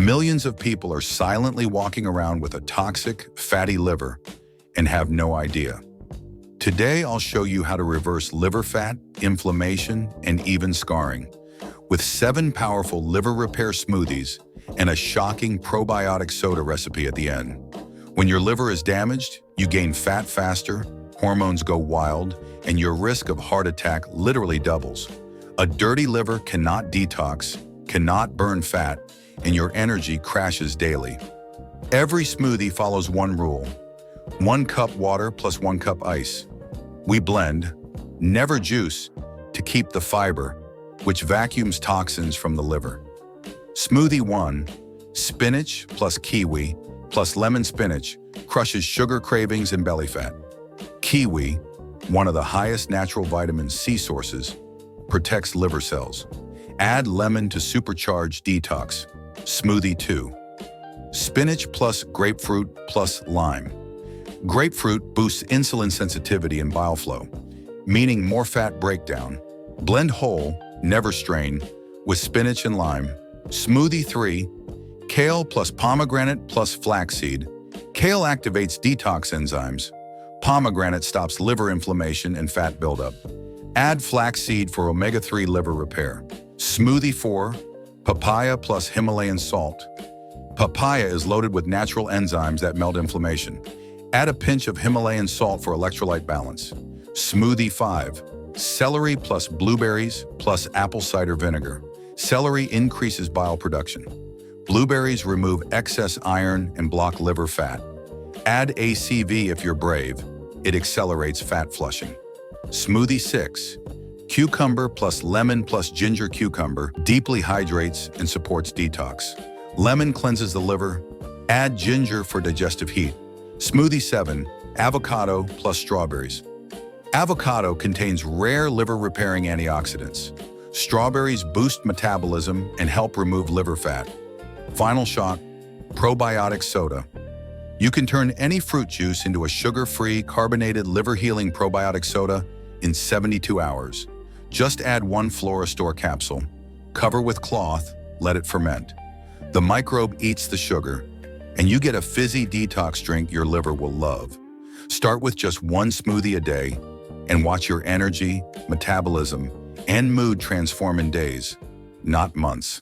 Millions of people are silently walking around with a toxic, fatty liver and have no idea. Today, I'll show you how to reverse liver fat, inflammation, and even scarring, with 7 powerful liver repair smoothies and a shocking probiotic soda recipe at the end. When your liver is damaged, you gain fat faster, hormones go wild, and your risk of heart attack literally doubles. A dirty liver cannot detox, cannot burn fat, and your energy crashes daily. Every smoothie follows one rule: 1 cup water plus 1 cup ice. We blend, never juice, to keep the fiber, which vacuums toxins from the liver. Smoothie 1, spinach plus kiwi plus lemon spinach, crushes sugar cravings and belly fat. Kiwi, one of the highest natural vitamin C sources, protects liver cells. Add lemon to supercharge detox. Smoothie 2, spinach plus grapefruit plus lime. Grapefruit boosts insulin sensitivity and bile flow, meaning more fat breakdown. Blend whole, never strain, with spinach and lime. Smoothie 3, kale plus pomegranate plus flaxseed. Kale activates detox enzymes. Pomegranate stops liver inflammation and fat buildup. Add flaxseed for omega-3 liver repair. Smoothie 4, papaya plus Himalayan salt. Papaya is loaded with natural enzymes that melt inflammation. Add a pinch of Himalayan salt for electrolyte balance. Smoothie 5, celery plus blueberries plus apple cider vinegar. Celery increases bile production. Blueberries remove excess iron and block liver fat. Add ACV if you're brave. It accelerates fat flushing. Smoothie 6, cucumber plus lemon plus ginger cucumber deeply hydrates and supports detox. Lemon cleanses the liver. Add ginger for digestive heat. Smoothie 7, avocado plus strawberries. Avocado contains rare liver-repairing antioxidants. Strawberries boost metabolism and help remove liver fat. Final shot, probiotic soda. You can turn any fruit juice into a sugar-free, carbonated, liver-healing probiotic soda in 72 hours. Just add 1 Florastor capsule, cover with cloth, let it ferment. The microbe eats the sugar, and you get a fizzy detox drink your liver will love. Start with just 1 smoothie a day and watch your energy, metabolism, and mood transform in days, not months.